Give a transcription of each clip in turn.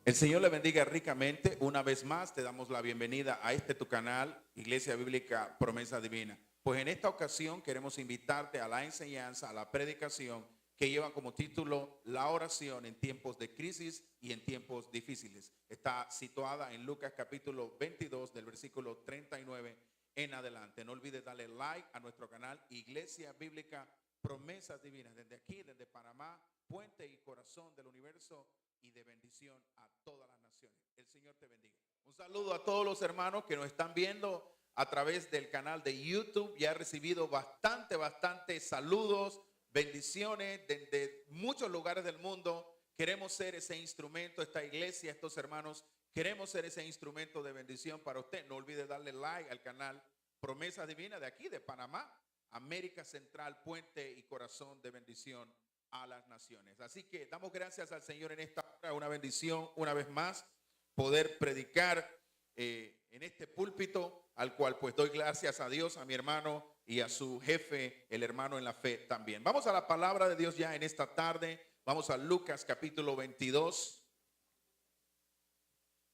El Señor le bendiga ricamente. Una vez más te damos la bienvenida a tu canal, Iglesia Bíblica Promesa Divina. Pues en esta ocasión queremos invitarte a la enseñanza, a la predicación que lleva como título La oración en tiempos de crisis y en tiempos difíciles. Está situada en Lucas capítulo 22 del versículo 39 en adelante. No olvides darle like a nuestro canal Iglesia Bíblica Promesas Divinas. Desde aquí, desde Panamá, puente y corazón del universo, y de bendición a todas las naciones. El Señor te bendiga. Un saludo a todos los hermanos que nos están viendo a través del canal de YouTube. Ya he recibido bastante saludos, bendiciones desde muchos lugares del mundo. Queremos ser ese instrumento, esta iglesia, estos hermanos, queremos ser ese instrumento de bendición para usted. No olvide darle like al canal Promesas Divinas de aquí, de Panamá, América Central, puente y corazón de bendición a las naciones. Así que damos gracias al Señor en esta hora, una bendición una vez más poder predicar en este púlpito, al cual pues doy gracias a Dios, a mi hermano y a su jefe, el hermano en la fe también. Vamos a la palabra de Dios ya en esta tarde. Vamos a Lucas capítulo 22.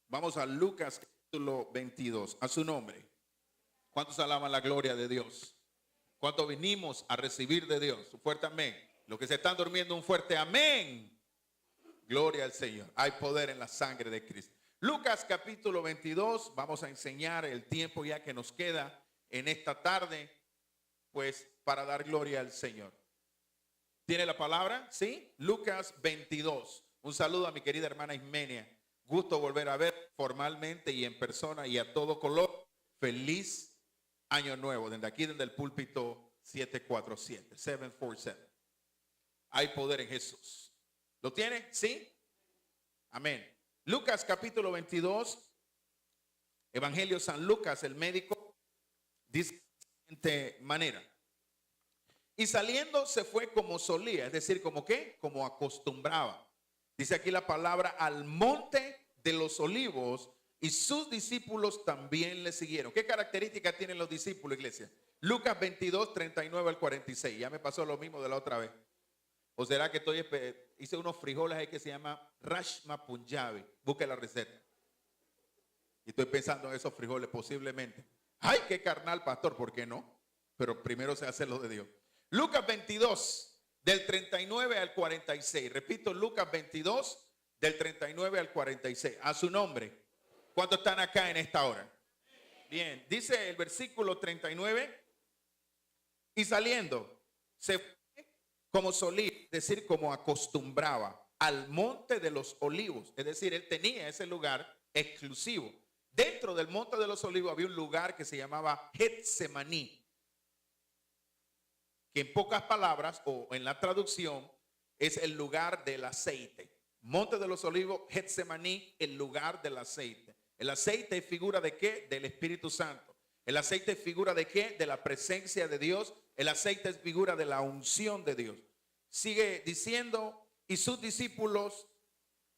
Vamos a Lucas capítulo 22, a su nombre. ¿Cuántos alaban la gloria de Dios? ¿Cuántos vinimos a recibir de Dios? Un fuerte amén. Los que se están durmiendo, un fuerte amén. Gloria al Señor. Hay poder en la sangre de Cristo. Lucas capítulo 22. Vamos a enseñar el tiempo ya que nos queda en esta tarde, pues para dar gloria al Señor. ¿Tiene la palabra? ¿Sí? Lucas 22. Un saludo a mi querida hermana Ismenia. Gusto volver a ver formalmente y en persona y a todo color. Feliz año nuevo. Desde aquí, desde el púlpito 747. Hay poder en Jesús. ¿Lo tiene? ¿Sí? Amén. Lucas capítulo 22. Evangelio San Lucas, el médico, dice de la siguiente manera. Y saliendo se fue como solía, es decir, como qué, como acostumbraba. Dice aquí la palabra, al monte de los olivos, y sus discípulos también le siguieron. ¿Qué características tienen los discípulos, iglesia? Lucas 22, 39 al 46. Ya me pasó lo mismo de la otra vez. ¿O será que hice unos frijoles ahí que se llama Rashma Punjabi? Busque la receta. Y estoy pensando en esos frijoles posiblemente. ¡Ay, qué carnal, pastor! ¿Por qué no? Pero primero se hace lo de Dios. Lucas 22, del 39 al 46. Repito, Lucas 22, del 39 al 46. A su nombre. ¿Cuántos están acá en esta hora? Bien, dice el versículo 39. Y saliendo, se fue como solía, es decir, como acostumbraba, al monte de los olivos. Es decir, él tenía ese lugar exclusivo. Dentro del monte de los olivos había un lugar que se llamaba Getsemaní, que en pocas palabras o en la traducción es el lugar del aceite. Monte de los olivos, Getsemaní, el lugar del aceite. El aceite es figura de ¿qué? Del Espíritu Santo. El aceite es figura de ¿qué? De la presencia de Dios. El aceite es figura de la unción de Dios. Sigue diciendo, y sus discípulos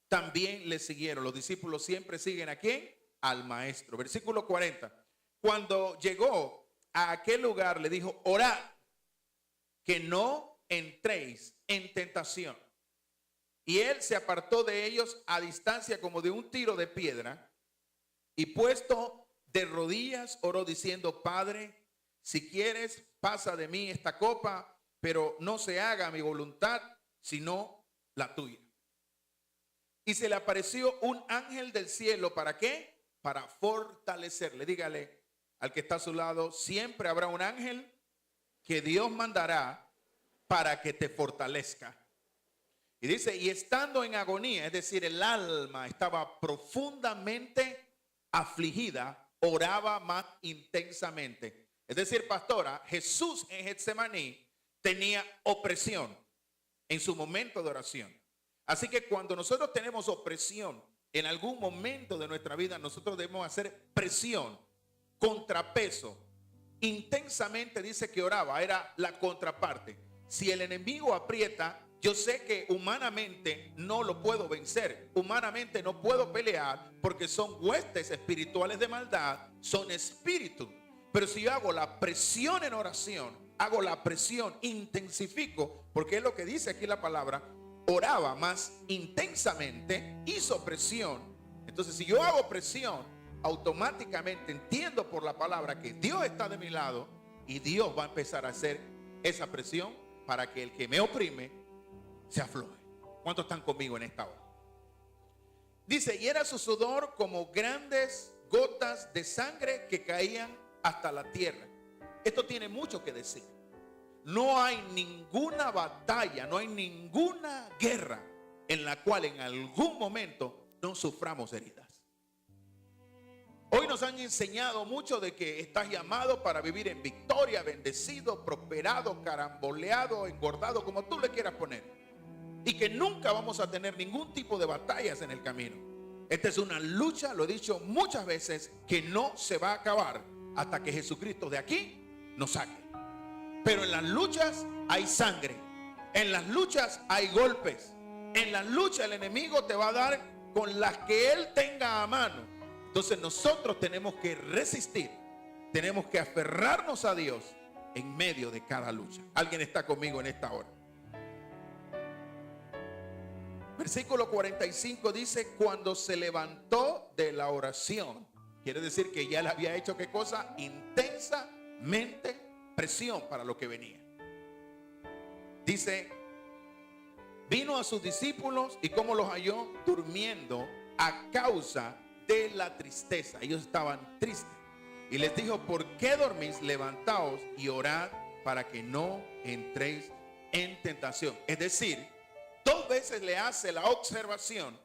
también le siguieron. Los discípulos siempre siguen ¿a quién? Al maestro. Versículo 40. Cuando llegó a aquel lugar, le dijo, orad, que no entréis en tentación. Y él se apartó de ellos a distancia como de un tiro de piedra, y puesto de rodillas oró diciendo, Padre, si quieres, pasa de mí esta copa, pero no se haga mi voluntad, sino la tuya. Y se le apareció un ángel del cielo, ¿para qué? Para fortalecerle. Dígale al que está a su lado, siempre habrá un ángel que Dios mandará para que te fortalezca. Y dice, y estando en agonía, es decir, el alma estaba profundamente afligida, oraba más intensamente. Es decir, pastora, Jesús en Getsemaní tenía opresión en su momento de oración. Así que cuando nosotros tenemos opresión en algún momento de nuestra vida, nosotros debemos hacer presión, contrapeso. Intensamente dice que oraba, era la contraparte. Si el enemigo aprieta, yo sé que humanamente no lo puedo vencer, humanamente no puedo pelear porque son huestes espirituales de maldad, son espíritus. Pero si yo hago la presión en oración, hago la presión, intensifico, porque es lo que dice aquí la palabra, oraba más intensamente, hizo presión. Entonces, si yo hago presión, automáticamente entiendo por la palabra que Dios está de mi lado y Dios va a empezar a hacer esa presión para que el que me oprime se afloje. ¿Cuántos están conmigo en esta hora? Dice, y era su sudor como grandes gotas de sangre que caían hasta la tierra. Esto tiene mucho que decir. No hay ninguna batalla, no hay ninguna guerra en la cual en algún momento no suframos heridas. Hoy nos han enseñado mucho de que estás llamado para vivir en victoria, bendecido, prosperado, caramboleado, engordado, como tú le quieras poner. Y que nunca vamos a tener ningún tipo de batallas en el camino. Esta es una lucha, lo he dicho muchas veces, que no se va a acabar hasta que Jesucristo de aquí nos saque. Pero en las luchas hay sangre, en las luchas hay golpes, en las luchas el enemigo te va a dar con las que él tenga a mano. Entonces nosotros tenemos que resistir, tenemos que aferrarnos a Dios en medio de cada lucha. ¿Alguien está conmigo en esta hora? Versículo 45 dice, cuando se levantó de la oración, quiere decir que ya le había hecho ¿qué cosa? Intensamente presión para lo que venía. Dice, vino a sus discípulos y ¿cómo los halló? Durmiendo a causa de la tristeza. Ellos estaban tristes. Y les dijo, ¿por qué dormís? Levantaos y orad para que no entréis en tentación. Es decir, 2 veces le hace la observación.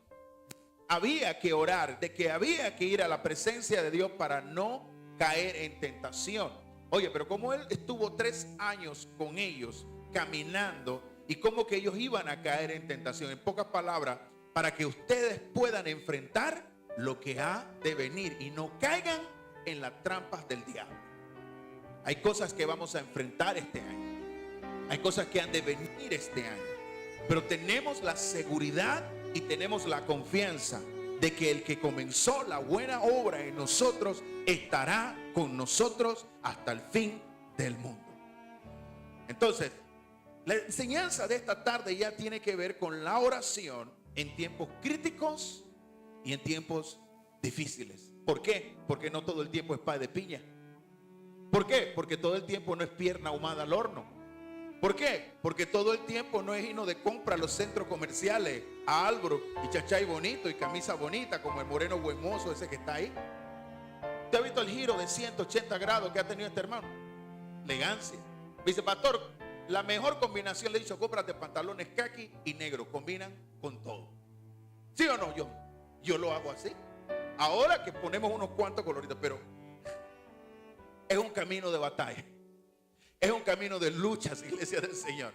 Había que orar, de que había que ir a la presencia de Dios para no caer en tentación. Oye, pero como él estuvo 3 años con ellos caminando y como que ellos iban a caer en tentación. En pocas palabras, para que ustedes puedan enfrentar lo que ha de venir y no caigan en las trampas del diablo. Hay cosas que vamos a enfrentar este año. Hay cosas que han de venir este año. Pero tenemos la seguridad y tenemos la confianza de que el que comenzó la buena obra en nosotros estará con nosotros hasta el fin del mundo. Entonces, la enseñanza de esta tarde ya tiene que ver con la oración en tiempos críticos y en tiempos difíciles. ¿Por qué? Porque no todo el tiempo es pay de piña. ¿Por qué? Porque todo el tiempo no es pierna ahumada al horno. ¿Por qué? Porque todo el tiempo no es irnos de compra a los centros comerciales, a Albro y chachay bonito y camisa bonita como el moreno buen mozo ese que está ahí. ¿Usted ha visto el giro de 180 grados que ha tenido este hermano? Elegancia. Dice, pastor, la mejor combinación, le he dicho, cómprate pantalones khaki y negro, combinan con todo. ¿Sí o no? Yo lo hago así. Ahora que ponemos unos cuantos coloritos, pero es un camino de batalla. Es un camino de luchas, iglesia del Señor.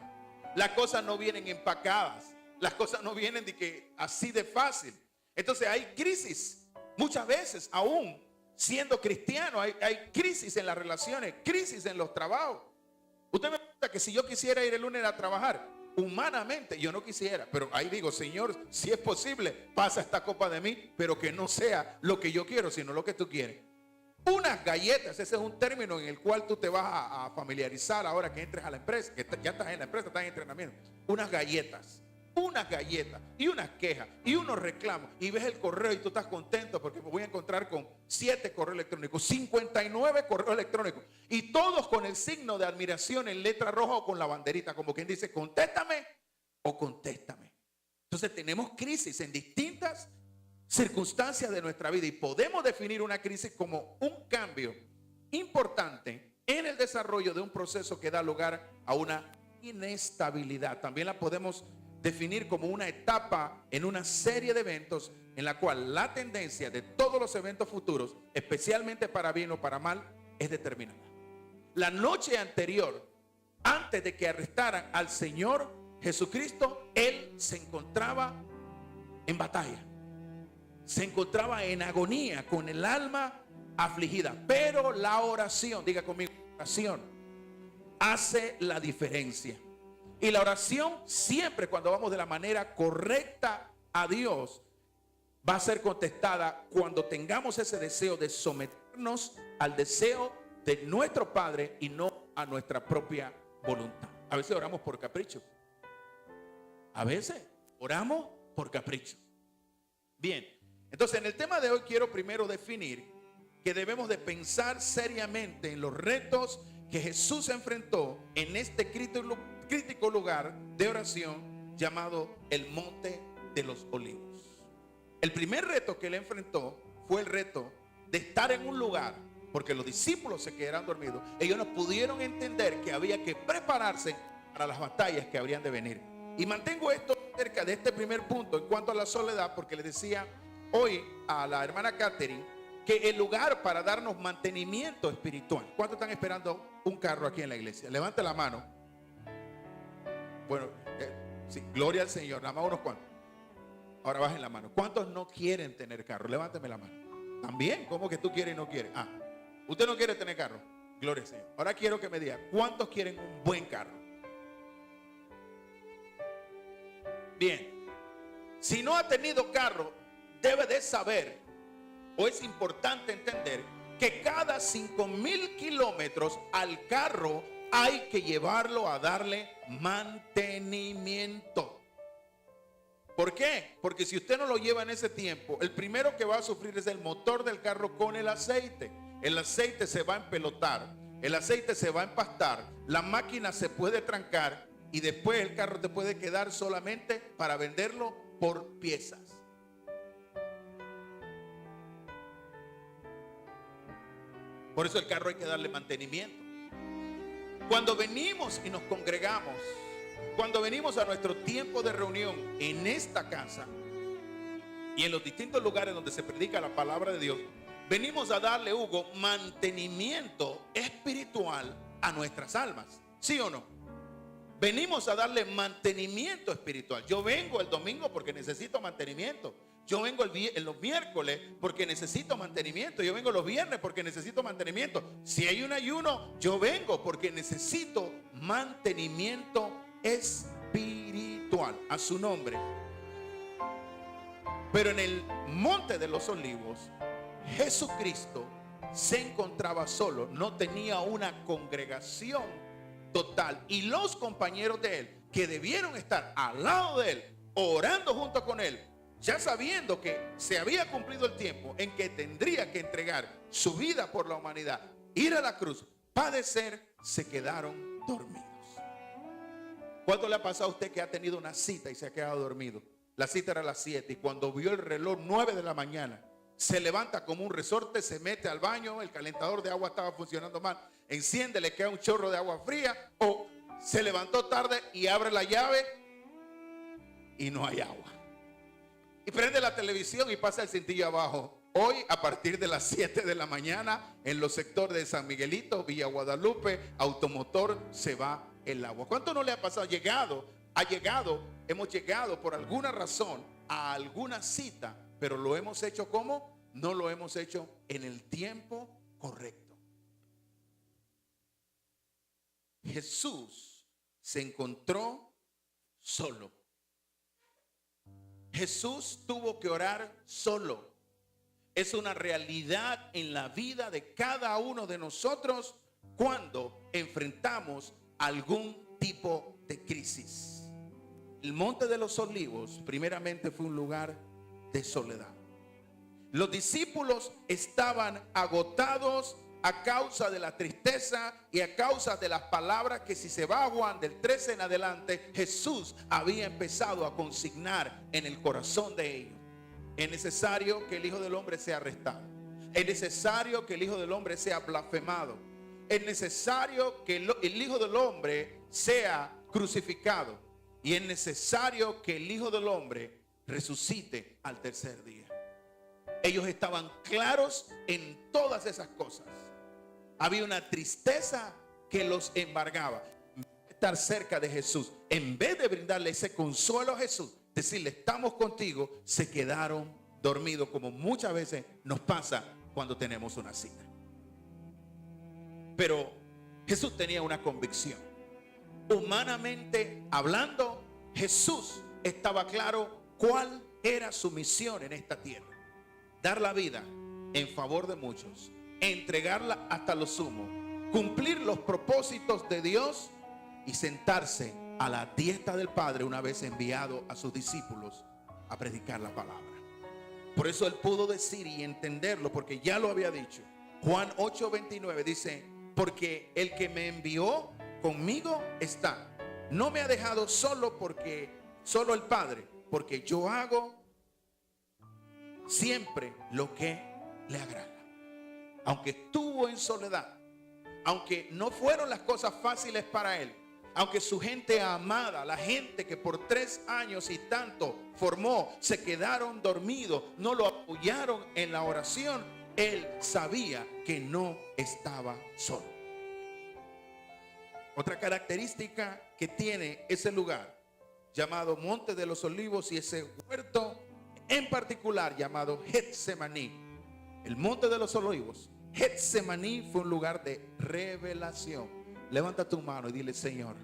Las cosas no vienen empacadas. Las cosas no vienen de que así de fácil. Entonces hay crisis. Muchas veces, aún siendo cristiano, hay crisis en las relaciones, crisis en los trabajos. Usted me pregunta que si yo quisiera ir el lunes a trabajar, humanamente yo no quisiera. Pero ahí digo, Señor, si es posible, pasa esta copa de mí, pero que no sea lo que yo quiero, sino lo que tú quieres. Unas galletas, ese es un término en el cual tú te vas a familiarizar ahora que entres a la empresa, que ya estás en la empresa, estás en entrenamiento. Unas galletas y unas quejas y unos reclamos y ves el correo y tú estás contento porque me voy a encontrar con 7 correos electrónicos, 59 correos electrónicos y todos con el signo de admiración en letra roja o con la banderita, como quien dice, contéstame o contéstame. Entonces tenemos crisis en distintas circunstancias de nuestra vida y podemos definir una crisis como un cambio importante en el desarrollo de un proceso que da lugar a una inestabilidad. También la podemos definir como una etapa en una serie de eventos en la cual la tendencia de todos los eventos futuros, especialmente para bien o para mal, es determinada. La noche anterior, antes de que arrestaran al Señor Jesucristo, Él se encontraba en batalla. Se encontraba en agonía, con el alma afligida. Pero la oración, diga conmigo, oración hace la diferencia. Y la oración siempre, cuando vamos de la manera correcta a Dios, va a ser contestada cuando tengamos ese deseo de someternos al deseo de nuestro Padre y no a nuestra propia voluntad. A veces oramos por capricho. A veces oramos por capricho. Bien, entonces en el tema de hoy quiero primero definir que debemos de pensar seriamente en los retos que Jesús enfrentó en este crítico lugar de oración llamado el Monte de los Olivos. El primer reto que él enfrentó fue el reto de estar en un lugar, porque los discípulos se quedaron dormidos. Ellos no pudieron entender que había que prepararse para las batallas que habrían de venir. Y mantengo esto cerca de este primer punto en cuanto a la soledad, porque le decía hoy a la hermana Catherine que el lugar para darnos mantenimiento espiritual. ¿Cuántos están esperando un carro aquí en la iglesia? Levante la mano. Bueno, sí, gloria al Señor. Nada más unos cuantos. Ahora bajen la mano. ¿Cuántos no quieren tener carro? Levánteme la mano. También, ¿cómo que tú quieres y no quieres? Usted no quiere tener carro. Gloria al Señor. Ahora quiero que me diga, ¿cuántos quieren un buen carro? Bien. Si no ha tenido carro, debe de saber, o es importante entender, que cada 5,000 kilómetros al carro hay que llevarlo a darle mantenimiento. ¿Por qué? Porque si usted no lo lleva en ese tiempo, el primero que va a sufrir es el motor del carro con el aceite. El aceite se va a empelotar, el aceite se va a empastar, la máquina se puede trancar y después el carro te puede quedar solamente para venderlo por piezas. Por eso el carro hay que darle mantenimiento. Cuando venimos y nos congregamos, cuando venimos a nuestro tiempo de reunión en esta casa y en los distintos lugares donde se predica la palabra de Dios, venimos a darle, Hugo, mantenimiento espiritual a nuestras almas. ¿Sí o no? Venimos a darle mantenimiento espiritual. Yo vengo el domingo porque necesito mantenimiento. Yo vengo en los miércoles porque necesito mantenimiento. Yo vengo los viernes porque necesito mantenimiento. Si hay un ayuno, yo vengo porque necesito mantenimiento espiritual. A su nombre. Pero en el Monte de los Olivos, Jesucristo se encontraba solo. No tenía una congregación total. Y los compañeros de él, que debieron estar al lado de él, orando junto con él, ya sabiendo que se había cumplido el tiempo en que tendría que entregar su vida por la humanidad, ir a la cruz, padecer, se quedaron dormidos. ¿Cuánto le ha pasado a usted que ha tenido una cita y se ha quedado dormido? La cita era a las 7 y cuando vio el reloj 9 de la mañana, se levanta como un resorte, se mete al baño, el calentador de agua estaba funcionando mal, enciende, le queda un chorro de agua fría, o se levantó tarde y abre la llave y no hay agua. Y prende la televisión y pasa el cintillo abajo. Hoy a partir de las 7 de la mañana en los sectores de San Miguelito, Villa Guadalupe, Automotor, se va el agua. ¿Cuánto no le ha pasado? Hemos llegado por alguna razón a alguna cita, pero lo hemos hecho ¿cómo? No lo hemos hecho en el tiempo correcto. Jesús se encontró solo. Jesús tuvo que orar solo. Es una realidad en la vida de cada uno de nosotros cuando enfrentamos algún tipo de crisis. El Monte de los Olivos primeramente fue un lugar de soledad. Los discípulos estaban agotados a causa de la tristeza y a causa de las palabras que, si se va a Juan del 13 en adelante, Jesús había empezado a consignar en el corazón de ellos. Es necesario que el Hijo del Hombre sea arrestado. Es necesario que el Hijo del Hombre sea blasfemado. Es necesario que el Hijo del Hombre sea crucificado. Y es necesario que el Hijo del Hombre resucite al tercer día. Ellos estaban claros en todas esas cosas. Había una tristeza que los embargaba. Estar cerca de Jesús, en vez de brindarle ese consuelo a Jesús, decirle estamos contigo, se quedaron dormidos, como muchas veces nos pasa cuando tenemos una cita. Pero Jesús tenía una convicción. Humanamente hablando, Jesús estaba claro cuál era su misión en esta tierra: dar la vida en favor de muchos, entregarla hasta lo sumo, cumplir los propósitos de Dios y sentarse a la diestra del Padre una vez enviado a sus discípulos a predicar la palabra. Por eso él pudo decir y entenderlo, porque ya lo había dicho. Juan 8:29 dice: porque el que me envió conmigo está. No me ha dejado solo el Padre, porque yo hago siempre lo que le agrada. Aunque estuvo en soledad, aunque no fueron las cosas fáciles para él, aunque su gente amada, la gente que por 3 años y tanto formó, se quedaron dormidos, no lo apoyaron en la oración, él sabía que no estaba solo. Otra característica que tiene ese lugar llamado Monte de los Olivos y ese huerto en particular llamado Getsemaní, el Monte de los Olivos, Getsemaní, fue un lugar de revelación. Levanta tu mano y dile: Señor,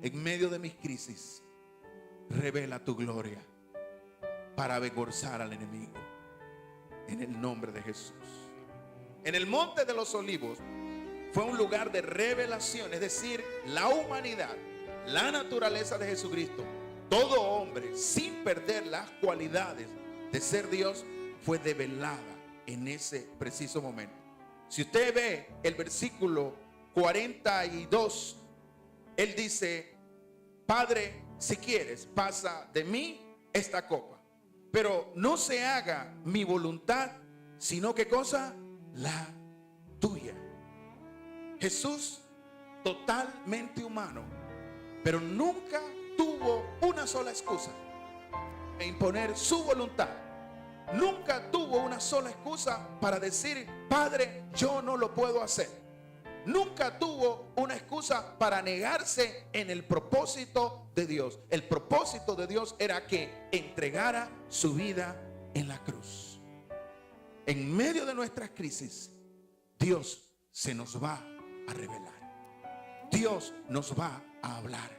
en medio de mis crisis, revela tu gloria para avergonzar al enemigo, en el nombre de Jesús. En el Monte de los Olivos fue un lugar de revelación, es decir, la humanidad, la naturaleza de Jesucristo, todo hombre, sin perder las cualidades de ser Dios, fue develada en ese preciso momento. Si usted ve el versículo 42, él dice: Padre, si quieres, pasa de mí esta copa, pero no se haga mi voluntad, sino ¿qué cosa? La tuya. Jesús, totalmente humano, pero nunca tuvo una sola excusa de imponer su voluntad. Nunca tuvo una sola excusa para decir: Padre, yo no lo puedo hacer. Nunca tuvo una excusa para negarse en el propósito de Dios. El propósito de Dios era que entregara su vida en la cruz. En medio de nuestras crisis, Dios se nos va a revelar. Dios nos va a hablar.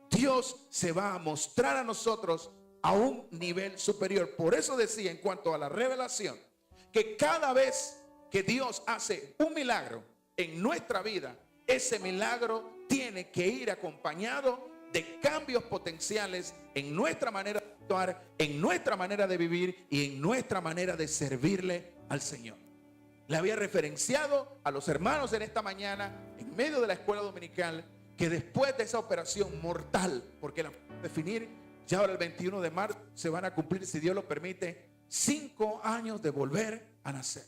Dios se va a mostrar a nosotros a un nivel superior. Por eso decía, en cuanto a la revelación, que cada vez que Dios hace un milagro en nuestra vida, ese milagro tiene que ir acompañado de cambios potenciales en nuestra manera de actuar, en nuestra manera de vivir y en nuestra manera de servirle al Señor. Le había referenciado a los hermanos en esta mañana, en medio de la escuela dominical, que después de esa operación mortal, porque la puedo definir, ya ahora el 21 de marzo se van a cumplir, si Dios lo permite, 5 años de volver a nacer.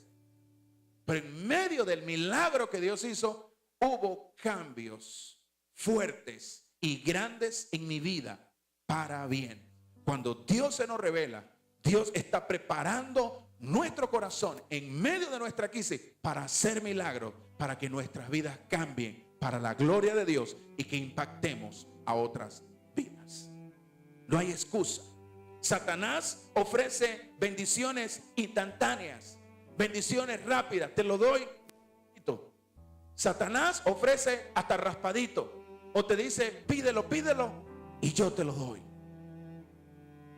Pero en medio del milagro que Dios hizo, hubo cambios fuertes y grandes en mi vida para bien. Cuando Dios se nos revela, Dios está preparando nuestro corazón en medio de nuestra crisis para hacer milagros, para que nuestras vidas cambien para la gloria de Dios y que impactemos a otras vidas. No hay excusa. Satanás ofrece bendiciones instantáneas, bendiciones rápidas. Te lo doy. Satanás ofrece hasta raspadito, o te dice: pídelo, pídelo y yo te lo doy,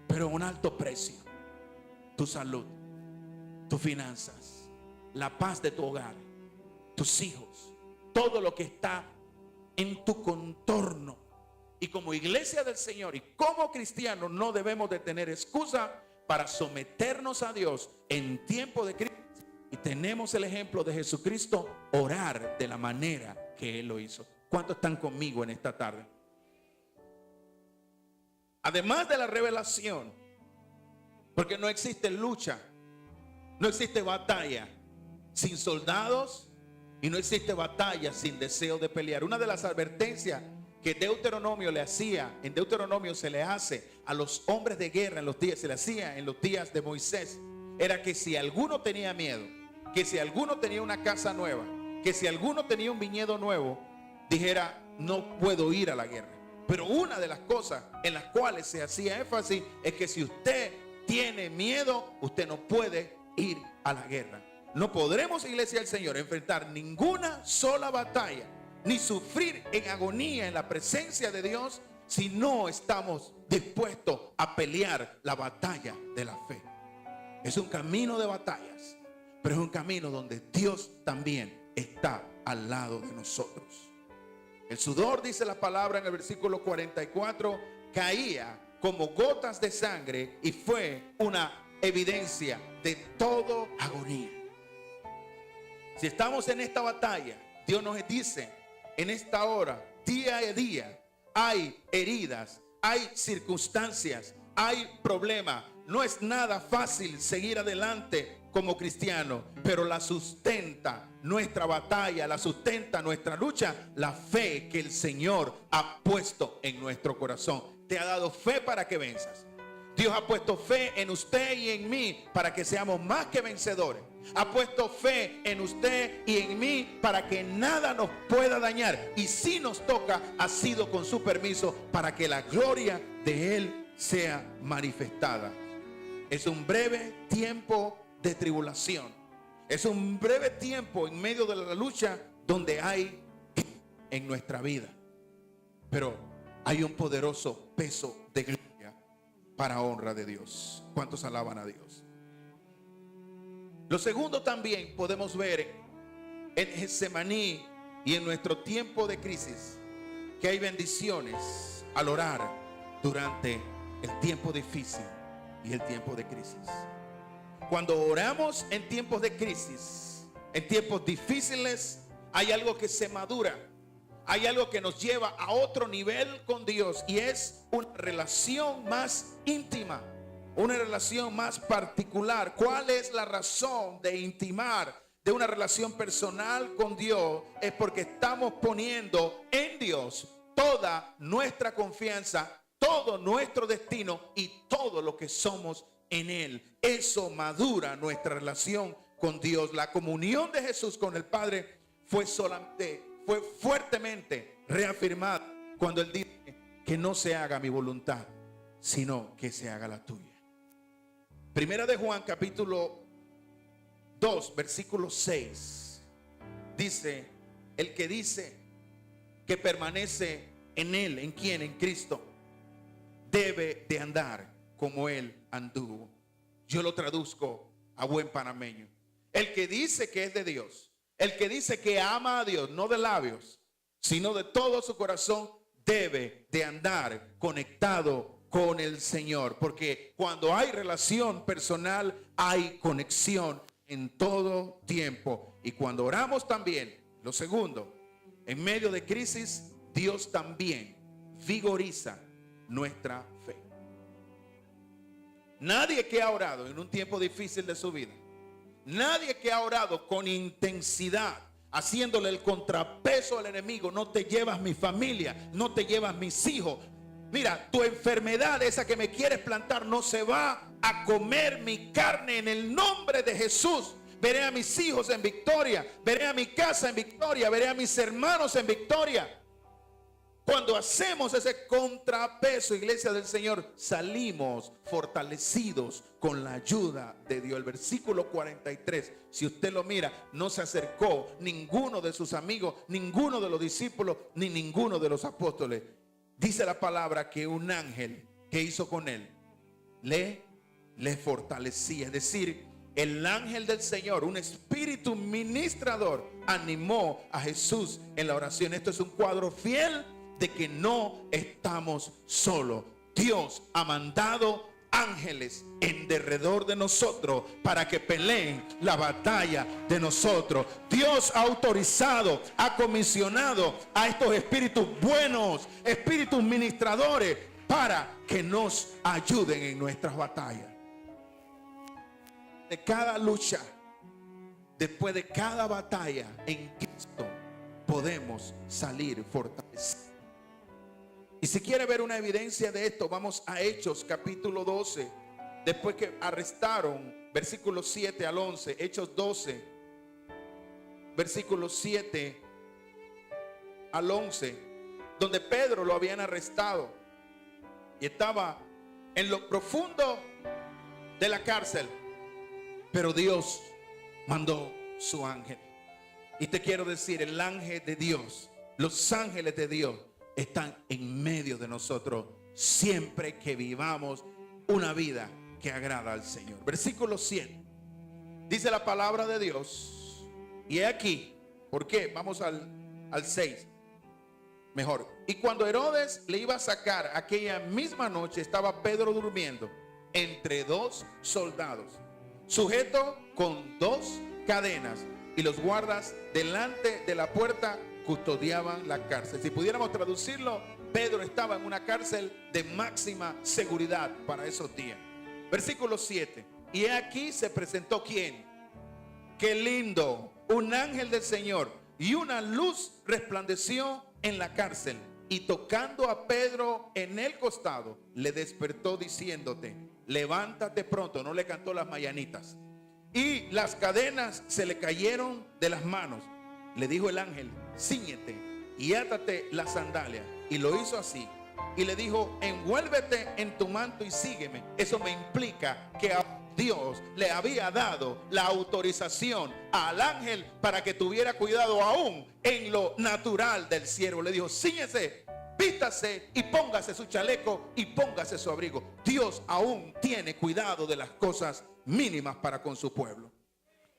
pero a un alto precio. Tu salud, tus finanzas, la paz de tu hogar, tus hijos, todo lo que está en tu contorno. Y como iglesia del Señor y como cristianos no debemos de tener excusa para someternos a Dios en tiempo de crisis. Y tenemos el ejemplo de Jesucristo orar de la manera que Él lo hizo. ¿Cuántos están conmigo en esta tarde? Además de la revelación, porque no existe lucha, no existe batalla sin soldados y no existe batalla sin deseo de pelear. Una de las advertencias que Deuteronomio le hacía, en Deuteronomio se le hace a los hombres de guerra en los días, se le hacía en los días de Moisés, era que si alguno tenía miedo, que si alguno tenía una casa nueva, que si alguno tenía un viñedo nuevo, dijera: no puedo ir a la guerra. Pero una de las cosas en las cuales se hacía énfasis es que si usted tiene miedo, usted no puede ir a la guerra. No podremos, iglesia del Señor, enfrentar ninguna sola batalla, ni sufrir en agonía en la presencia de Dios, si no estamos dispuestos a pelear la batalla de la fe. Es un camino de batallas, pero es un camino donde Dios también está al lado de nosotros. El sudor, dice la palabra en el versículo 44, caía como gotas de sangre y fue una evidencia de toda agonía. Si estamos en esta batalla, Dios nos dice en esta hora, día a día, hay heridas, hay circunstancias, hay problemas. No es nada fácil seguir adelante como cristiano, pero la sustenta nuestra batalla, la sustenta nuestra lucha, la fe que el Señor ha puesto en nuestro corazón. Te ha dado fe para que venzas. Dios ha puesto fe en usted y en mí para que seamos más que vencedores. Ha puesto fe en usted y en mí para que nada nos pueda dañar. Y si nos toca, ha sido con su permiso para que la gloria de Él sea manifestada. Es un breve tiempo de tribulación. Es un breve tiempo en medio de la lucha donde hay en nuestra vida. Pero hay un poderoso peso de gloria para honra de Dios. ¿Cuántos alaban a Dios? Lo segundo también podemos ver en Getsemaní y en nuestro tiempo de crisis, que hay bendiciones al orar durante el tiempo difícil y el tiempo de crisis. Cuando oramos en tiempos de crisis, en tiempos difíciles, hay algo que se madura. Hay algo que nos lleva a otro nivel con Dios y es una relación más íntima, una relación más particular. ¿Cuál es la razón de intimar, de una relación personal con Dios? Es porque estamos poniendo en Dios toda nuestra confianza, todo nuestro destino y todo lo que somos en Él. Eso madura nuestra relación con Dios. La comunión de Jesús con el Padre fue fuertemente reafirmada cuando Él dice que no se haga mi voluntad, sino que se haga la tuya. Primera de Juan capítulo 2 versículo 6 dice: el que dice que permanece en Él, ¿en quién? En Cristo, debe de andar como Él anduvo. Yo lo traduzco a buen panameño. El que dice que es de Dios, el que dice que ama a Dios, no de labios, sino de todo su corazón, debe de andar conectado con el Señor. Porque cuando hay relación personal, hay conexión en todo tiempo. Y cuando oramos también, lo segundo, en medio de crisis, Dios también vigoriza nuestra fe. Nadie que ha orado en un tiempo difícil de su vida, nadie que ha orado con intensidad, haciéndole el contrapeso al enemigo: no te llevas mi familia, no te llevas mis hijos. Mira, tu enfermedad, esa que me quieres plantar, no se va a comer mi carne en el nombre de Jesús. Veré a mis hijos en victoria, veré a mi casa en victoria, veré a mis hermanos en victoria. Cuando hacemos ese contrapeso, iglesia del Señor, salimos fortalecidos con la ayuda de Dios. El versículo 43, si usted lo mira, no se acercó ninguno de sus amigos, ninguno de los discípulos, ni ninguno de los apóstoles. Dice la palabra que un ángel que hizo con él le fortalecía. Es decir, el ángel del Señor, un espíritu ministrador, animó a Jesús en la oración. Esto es un cuadro fiel de que no estamos solos. Dios ha mandado ángeles en derredor de nosotros para que peleen la batalla de nosotros. Dios ha autorizado, ha comisionado a estos espíritus buenos, espíritus ministradores, para que nos ayuden en nuestras batallas. De cada lucha, después de cada batalla en Cristo, podemos salir fortalecidos. Y si quiere ver una evidencia de esto, vamos a Hechos capítulo 12. Después que arrestaron, versículos 7 al 11, Hechos 12, versículos 7 al 11, donde Pedro lo habían arrestado y estaba en lo profundo de la cárcel, pero Dios mandó su ángel. Y te quiero decir, el ángel de Dios, los ángeles de Dios están en medio de nosotros siempre que vivamos una vida que agrada al Señor. Versículo 100. Dice la palabra de Dios. Y he aquí, ¿por qué? Vamos al 6. Mejor. Y cuando Herodes le iba a sacar aquella misma noche, estaba Pedro durmiendo entre dos soldados, sujeto con dos cadenas, y los guardas delante de la puerta custodiaban la cárcel. Si pudiéramos traducirlo, Pedro estaba en una cárcel de máxima seguridad para esos días. Versículo 7. Y aquí se presentó ¿quién? Qué lindo, un ángel del Señor, y una luz resplandeció en la cárcel, y tocando a Pedro en el costado, le despertó diciéndote, levántate pronto. No le cantó las mañanitas. Y las cadenas se le cayeron de las manos. Le dijo el ángel, cíñete y átate las sandalias. Y lo hizo así. Y le dijo, envuélvete en tu manto y sígueme. Eso me implica que a Dios le había dado la autorización al ángel para que tuviera cuidado aún en lo natural del siervo. Le dijo, cíñese, vístase y póngase su chaleco y póngase su abrigo. Dios aún tiene cuidado de las cosas mínimas para con su pueblo.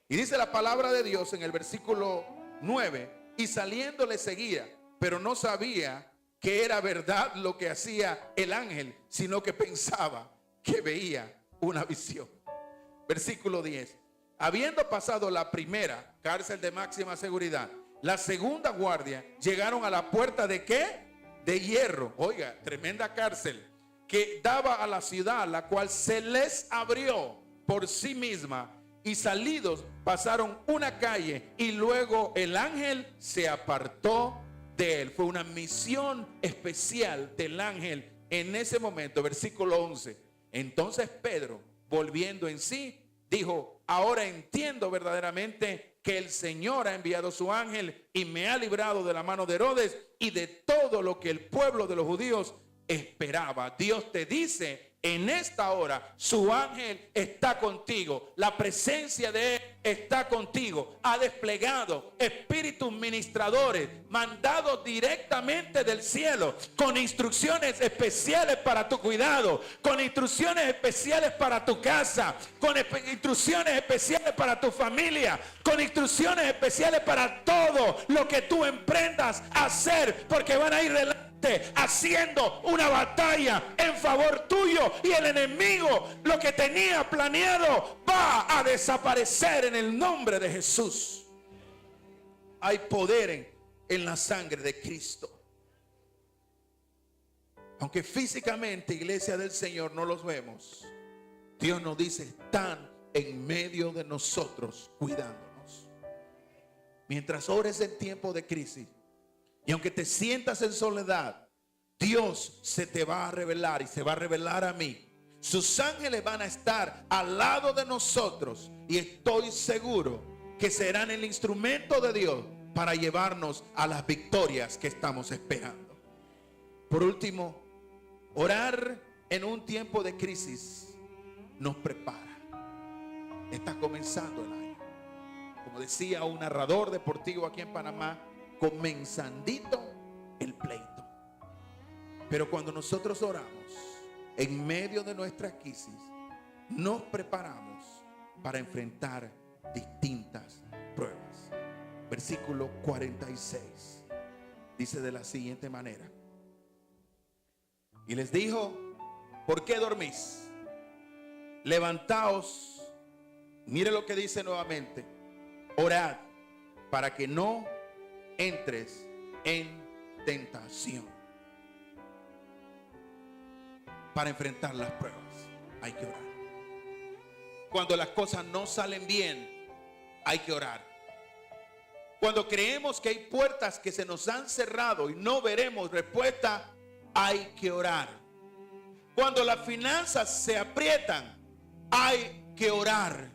Y dice la palabra de Dios en el versículo 9, y saliendo le seguía, pero no sabía que era verdad lo que hacía el ángel, sino que pensaba que veía una visión. Versículo 10. Habiendo pasado la primera cárcel de máxima seguridad, la segunda guardia llegaron a la puerta de ¿qué? De hierro. Oiga, tremenda cárcel que daba a la ciudad, la cual se les abrió por sí misma, y salidos pasaron una calle y luego el ángel se apartó de él. Fue una misión especial del ángel en ese momento. Versículo 11. Entonces Pedro, volviendo en sí, dijo, ahora entiendo verdaderamente que el Señor ha enviado su ángel y me ha librado de la mano de Herodes y de todo lo que el pueblo de los judíos esperaba. Dios te dice en esta hora, su ángel está contigo, la presencia de él está contigo. Ha desplegado espíritus ministradores mandados directamente del cielo, con instrucciones especiales para tu cuidado, con instrucciones especiales para tu casa, con instrucciones especiales para tu familia, con instrucciones especiales para todo lo que tú emprendas a hacer, porque van a ir delante haciendo una batalla en favor tuyo, y el enemigo lo que tenía planeado va a desaparecer en el nombre de Jesús. Hay poder en la sangre de Cristo. Aunque físicamente, iglesia del Señor, no los vemos, Dios nos dice, están en medio de nosotros cuidándonos. Mientras ores en tiempo de crisis, y aunque te sientas en soledad, Dios se te va a revelar y se va a revelar a mí. Sus ángeles van a estar al lado de nosotros, y estoy seguro que serán el instrumento de Dios para llevarnos a las victorias que estamos esperando. Por último, orar en un tiempo de crisis nos prepara. Está comenzando el año. Como decía un narrador deportivo aquí en Panamá, comenzandito el pleito. Pero cuando nosotros oramos en medio de nuestra crisis, nos preparamos para enfrentar distintas pruebas. Versículo 46 dice de la siguiente manera: y les dijo, ¿por qué dormís? Levantaos. Mire lo que dice nuevamente: orad para que no entres en tentación. Para enfrentar las pruebas hay que orar. Cuando las cosas no salen bien, hay que orar. Cuando creemos que hay puertas que se nos han cerrado y no veremos respuesta, hay que orar. Cuando las finanzas se aprietan, hay que orar.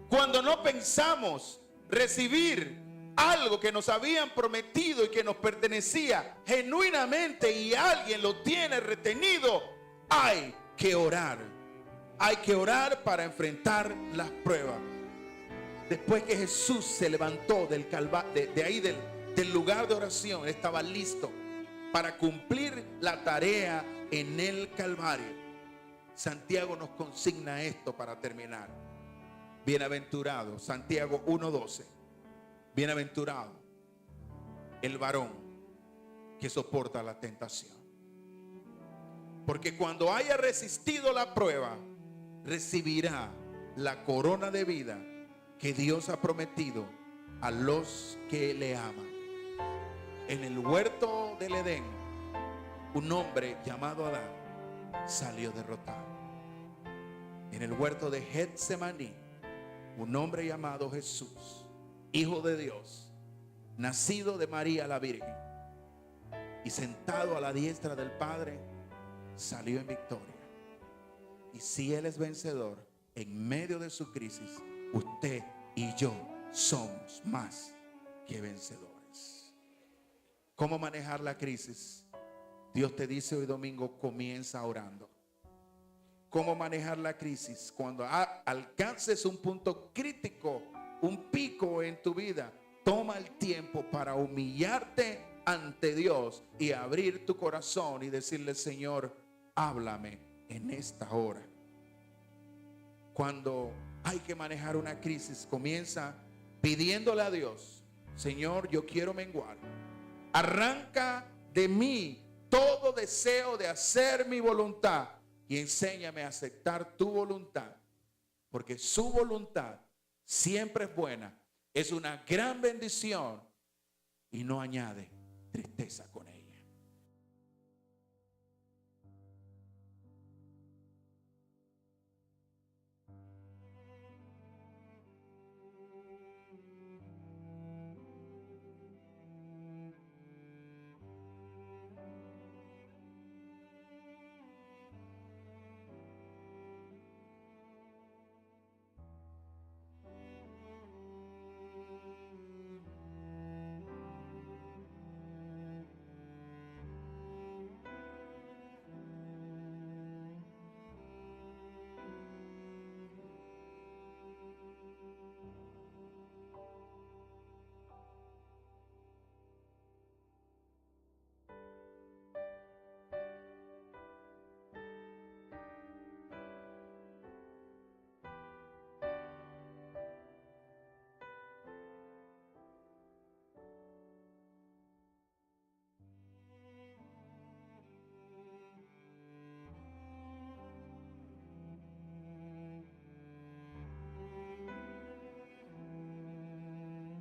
Cuando no pensamos recibir algo que nos habían prometido y que nos pertenecía genuinamente y alguien lo tiene retenido, hay que orar. Hay que orar para enfrentar las pruebas. Después que Jesús se levantó del del lugar de oración, estaba listo para cumplir la tarea en el Calvario. Santiago nos consigna esto para terminar. Bienaventurado, Santiago 1:12. Bienaventurado el varón que soporta la tentación. Porque cuando haya resistido la prueba, recibirá la corona de vida que Dios ha prometido a los que le aman. En el huerto del Edén, un hombre llamado Adán salió derrotado. En el huerto de Getsemaní, un hombre llamado Jesús, Hijo de Dios, nacido de María la Virgen y sentado a la diestra del Padre, salió en victoria. Y si Él es vencedor, en medio de su crisis, usted y yo somos más que vencedores. ¿Cómo manejar la crisis? Dios te dice hoy domingo, comienza orando. ¿Cómo manejar la crisis? Cuando alcances un punto crítico, un pico en tu vida, toma el tiempo para humillarte ante Dios y abrir tu corazón y decirle: Señor, háblame en esta hora. Cuando hay que manejar una crisis, comienza pidiéndole a Dios: Señor, yo quiero menguar. Arranca de mí todo deseo de hacer mi voluntad y enséñame a aceptar tu voluntad, porque su voluntad siempre es buena, es una gran bendición y no añade tristeza.